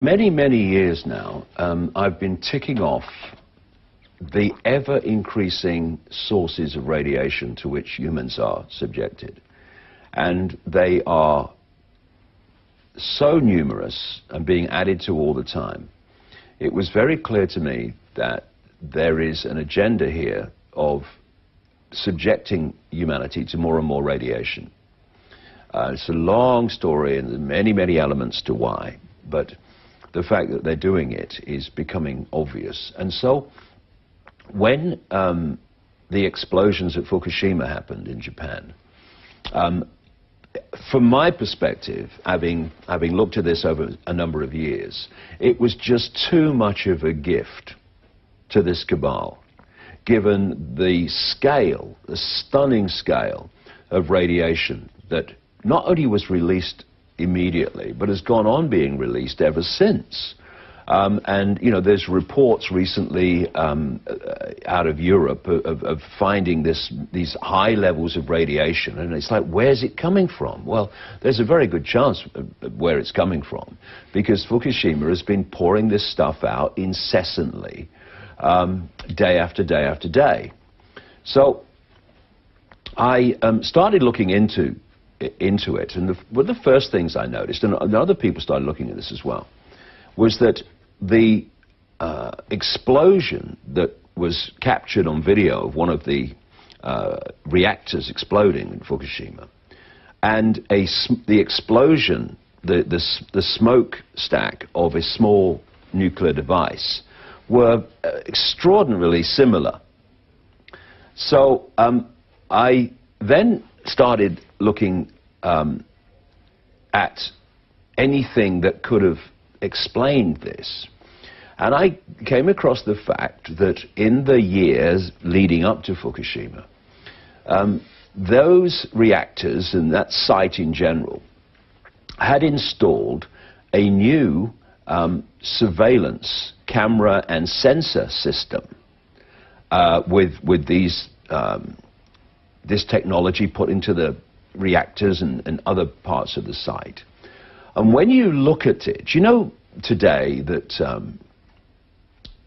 Many, many years now, I've been ticking off the ever-increasing sources of radiation to which humans are subjected. And they are so numerous and being added to all the time. It was very clear to me that there is an agenda here of subjecting humanity to more and more radiation. It's a long story and many, many elements to why, but the fact that they're doing it is becoming obvious. And so when the explosions at Fukushima happened in Japan, from my perspective, having looked at this over a number of years, it was just too much of a gift to this cabal, given the scale, the stunning scale of radiation that not only was released immediately, but has gone on being released ever since. And, you know, there's reports recently out of Europe of finding these high levels of radiation, and it's like, where's it coming from? Well, there's a very good chance of where it's coming from, because Fukushima has been pouring this stuff out incessantly, day after day after day. So I started looking into it, and one of the first things I noticed, and other people started looking at this as well, was that the explosion that was captured on video of one of the reactors exploding in Fukushima, and the explosion, the smokestack of a small nuclear device were extraordinarily similar. So I then started looking at anything that could have explained this. And I came across the fact that in the years leading up to Fukushima, those reactors and that site in general had installed a new surveillance camera and sensor system with this technology put into the reactors and other parts of the site. And when you look at it, you know today that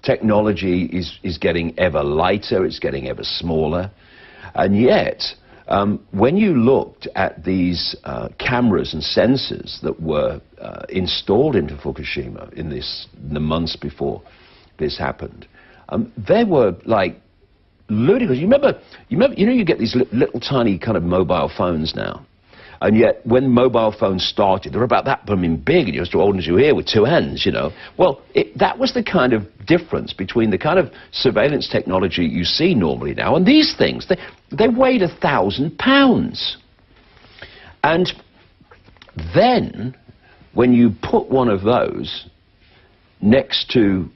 technology is getting ever lighter, it's getting ever smaller, and yet when you looked at these cameras and sensors that were installed into Fukushima in the months before this happened, they were like ludicrous. You know, you get these little tiny kind of mobile phones now, and yet when mobile phones started, they were about that blooming big, and you're as old as you here with two hands, you know. Well, that was the kind of difference between the kind of surveillance technology you see normally now and these things. They weighed 1,000 pounds. And then, when you put one of those next to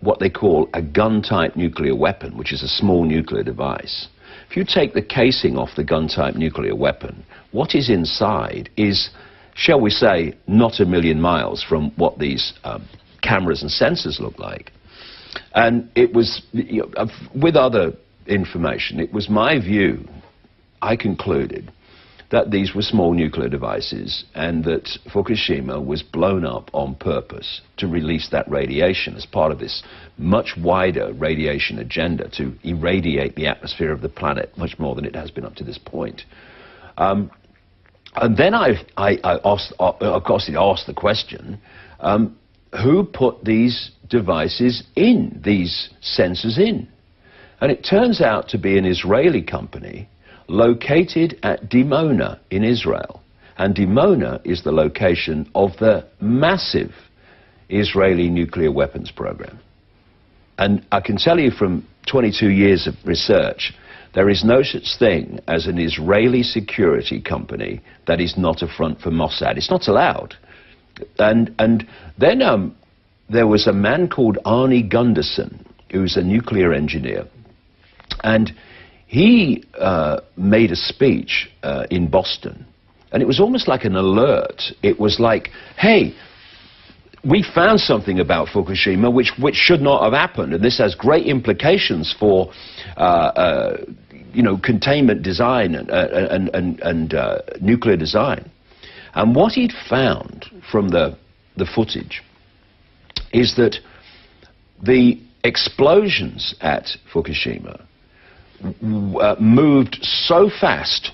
what they call a gun-type nuclear weapon, which is a small nuclear device. If you take the casing off the gun-type nuclear weapon, what is inside is, shall we say, not a million miles from what these cameras and sensors look like. And it was, you know, with other information, it was my view, I concluded, that these were small nuclear devices and that Fukushima was blown up on purpose to release that radiation as part of this much wider radiation agenda to irradiate the atmosphere of the planet much more than it has been up to this point. And then I asked the question, who put these devices in, these sensors in? And it turns out to be an Israeli company located at Dimona in Israel. And Dimona is the location of the massive Israeli nuclear weapons program. And I can tell you from 22 years of research, there is no such thing as an Israeli security company that is not a front for Mossad. It's not allowed. And then there was a man called Arnie Gunderson, who's a nuclear engineer, and he made a speech in Boston, and it was almost like an alert. It was like, hey, we found something about Fukushima which should not have happened, and this has great implications for you know, containment design and nuclear design. And what he'd found from the footage is that the explosions at Fukushima moved so fast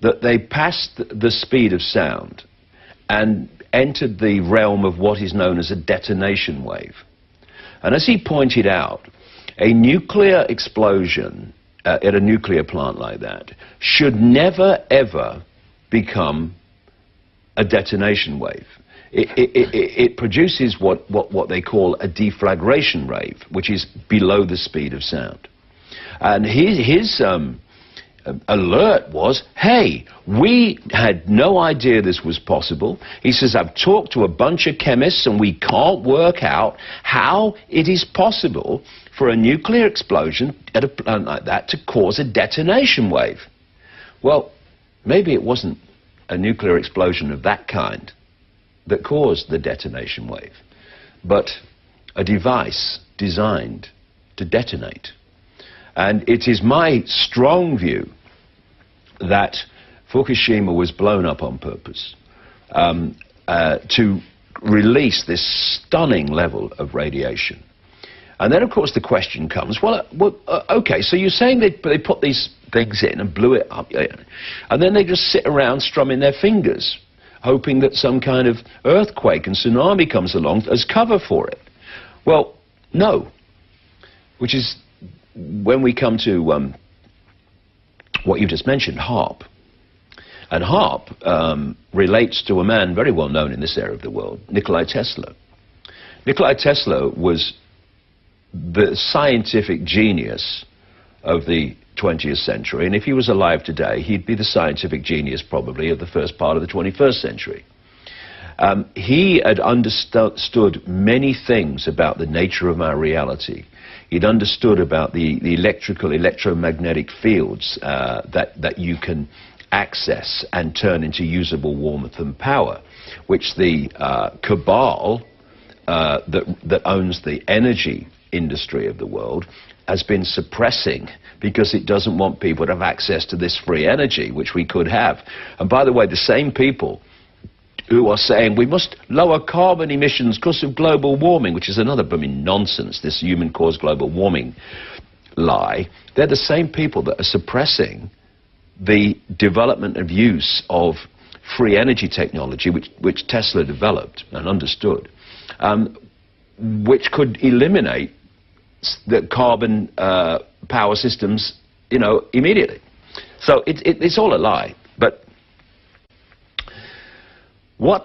that they passed the speed of sound and entered the realm of what is known as a detonation wave. And as he pointed out, a nuclear explosion at a nuclear plant like that should never, ever become a detonation wave. It produces what they call a deflagration wave, which is below the speed of sound. And his alert was, hey, we had no idea this was possible. He says, I've talked to a bunch of chemists and we can't work out how it is possible for a nuclear explosion at a plant like that to cause a detonation wave. Well, maybe it wasn't a nuclear explosion of that kind that caused the detonation wave, but a device designed to detonate. And it is my strong view that Fukushima was blown up on purpose to release this stunning level of radiation. And then, of course, the question comes, well, okay, so you're saying they put these things in and blew it up, and then they just sit around strumming their fingers, hoping that some kind of earthquake and tsunami comes along as cover for it. Well, no. Which is when we come to what you just mentioned, HAARP. And HAARP relates to a man very well known in this area of the world, Nikola Tesla. Nikola Tesla was the scientific genius of the 20th century, and if he was alive today, he'd be the scientific genius probably of the first part of the 21st century. He had understood many things about the nature of our reality. He'd understood about the electromagnetic fields that you can access and turn into usable warmth and power, which the cabal that owns the energy industry of the world has been suppressing because it doesn't want people to have access to this free energy, which we could have. And by the way, the same people who are saying we must lower carbon emissions because of global warming, which is another blooming nonsense, this human-caused global warming lie, they're the same people that are suppressing the development of use of free energy technology, which Tesla developed and understood, which could eliminate the carbon power systems, immediately. So it's all a lie. But what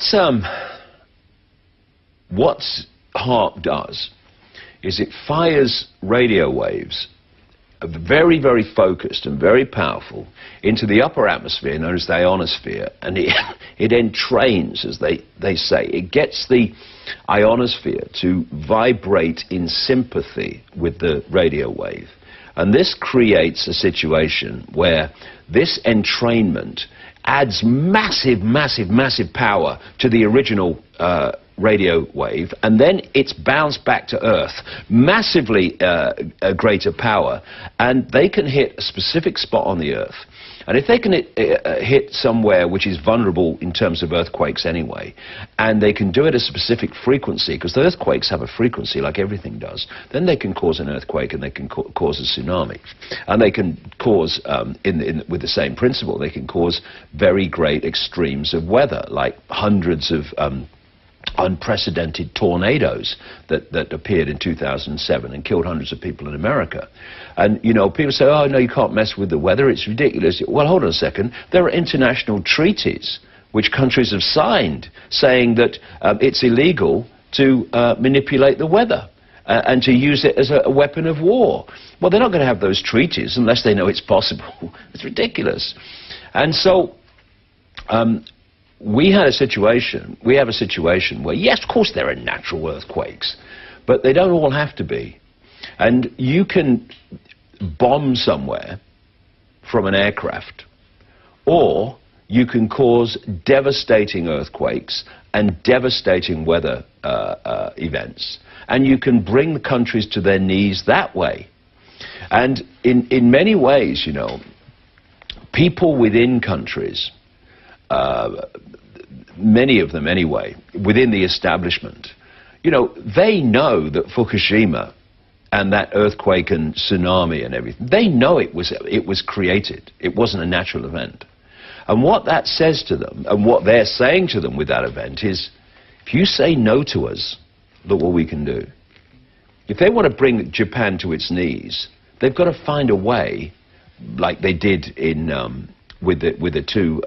HAARP does is it fires radio waves, very, very focused and very powerful, into the upper atmosphere known as the ionosphere, and it entrains, as they say. It gets the ionosphere to vibrate in sympathy with the radio wave. And this creates a situation where this entrainment adds massive, massive, massive power to the original radio wave, and then it's bounced back to Earth, massively greater power, and they can hit a specific spot on the Earth. And if they can hit somewhere which is vulnerable in terms of earthquakes anyway, and they can do it at a specific frequency, because the earthquakes have a frequency like everything does, then they can cause an earthquake and they can cause a tsunami. And they can cause, with the same principle, they can cause very great extremes of weather, like hundreds of unprecedented tornadoes that appeared in 2007 and killed hundreds of people in America. And, people say, oh, no, you can't mess with the weather, it's ridiculous. Well, hold on a second. There are international treaties which countries have signed saying that it's illegal to manipulate the weather and to use it as a weapon of war. Well, they're not going to have those treaties unless they know it's possible. It's ridiculous. And so we have a situation where, yes, of course there are natural earthquakes, but they don't all have to be. And you can bomb somewhere from an aircraft, or you can cause devastating earthquakes and devastating weather events, and you can bring the countries to their knees that way. And in many ways, people within countries, many of them anyway, within the establishment, you know, they know that Fukushima and that earthquake and tsunami and everything, they know it was created. It wasn't a natural event. And what that says to them, and what they're saying to them with that event is, if you say no to us, look what we can do. If they want to bring Japan to its knees, they've got to find a way, like they did in with the two,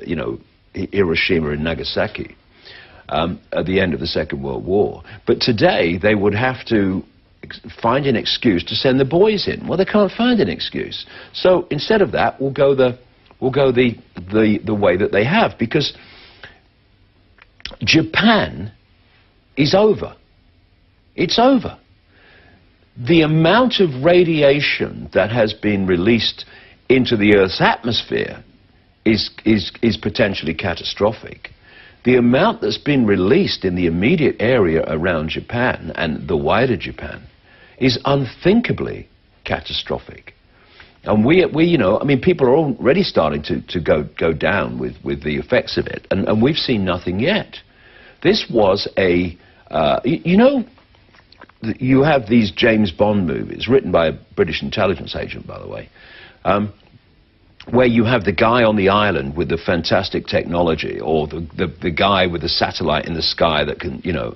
you know, Hiroshima and Nagasaki, at the end of the Second World War. But today they would have to find an excuse to send the boys in. Well, they can't find an excuse. So instead of that, we'll go the way that they have, because Japan is over. It's over. The amount of radiation that has been released into the Earth's atmosphere is potentially catastrophic. The amount that's been released in the immediate area around Japan and the wider Japan is unthinkably catastrophic. And we you know, I mean, people are already starting to go down with the effects of it, and we've seen nothing yet. This was a, you know, you have these James Bond movies, written by a British intelligence agent, by the way, where you have the guy on the island with the fantastic technology, or the guy with the satellite in the sky that can, you know,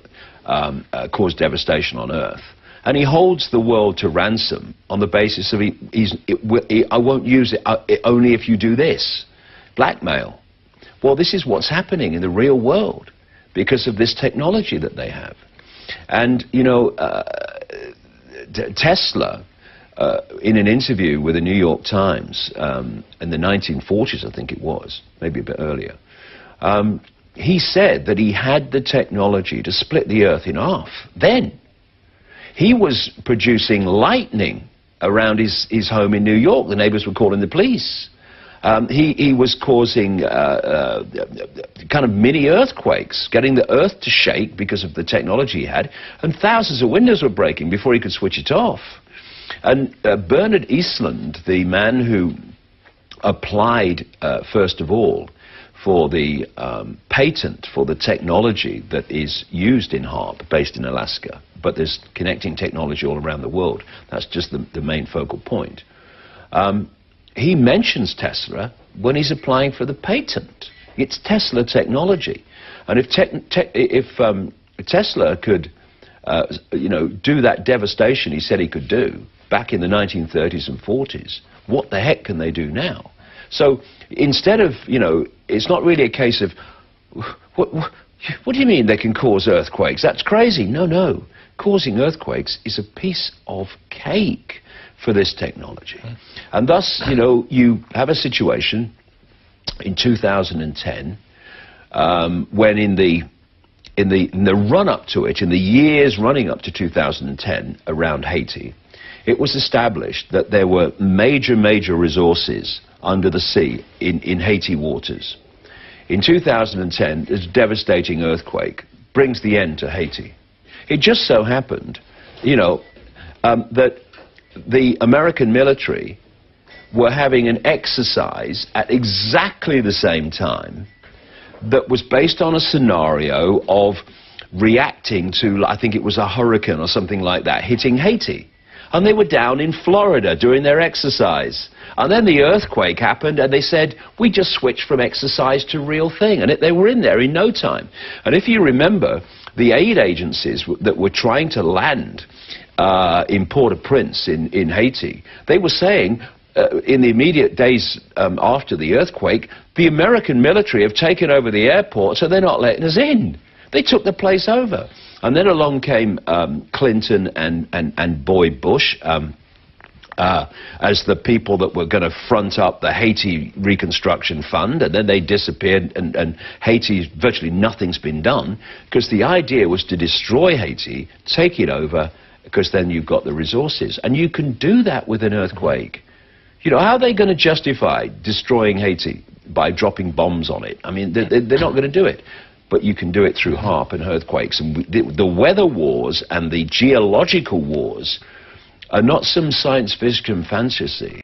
cause devastation on Earth. And he holds the world to ransom on the basis of, I won't use it only if you do this. Blackmail. Well, this is what's happening in the real world because of this technology that they have. And, you know, Tesla, in an interview with the New York Times in the 1940s, I think it was, maybe a bit earlier, he said that he had the technology to split the Earth in half. Then he was producing lightning around his home in New York. The neighbors were calling the police. He was causing kind of mini earthquakes, getting the Earth to shake because of the technology he had, and thousands of windows were breaking before he could switch it off. And Bernard Eastland, the man who applied, first of all, for the patent for the technology that is used in HAARP, based in Alaska, but there's connecting technology all around the world. That's just the main focal point. He mentions Tesla when he's applying for the patent. It's Tesla technology. And if Tesla could, you know, do that devastation he said he could do back in the 1930s and 40s, what the heck can they do now? So instead of, you know, it's not really a case of, what do you mean they can cause earthquakes? That's crazy. No, no. Causing earthquakes is a piece of cake for this technology. And thus, you know, you have a situation in 2010 when in the run-up to it, in the years running up to 2010 around Haiti, it was established that there were major resources under the sea in Haiti waters. In 2010, this devastating earthquake brings the end to Haiti. It just so happened, you know, that the American military were having an exercise at exactly the same time that was based on a scenario of reacting to, I think it was a hurricane or something like that, hitting Haiti. And they were down in Florida doing their exercise. And then the earthquake happened, and they said, we just switched from exercise to real thing. And they were in there in no time. And if you remember, the aid agencies that were trying to land in Port-au-Prince in Haiti, they were saying, in the immediate days after the earthquake, the American military have taken over the airport, so they're not letting us in. They took the place over. And then along came Clinton and Boy Bush as the people that were going to front up the Haiti Reconstruction Fund, and then they disappeared, and Haiti, virtually nothing's been done, because the idea was to destroy Haiti, take it over, because then you've got the resources. And you can do that with an earthquake. You know, how are they going to justify destroying Haiti by dropping bombs on it? I mean, they're not going to do it. But you can do it through HAARP and earthquakes. And the weather wars and the geological wars are not some science fiction fantasy.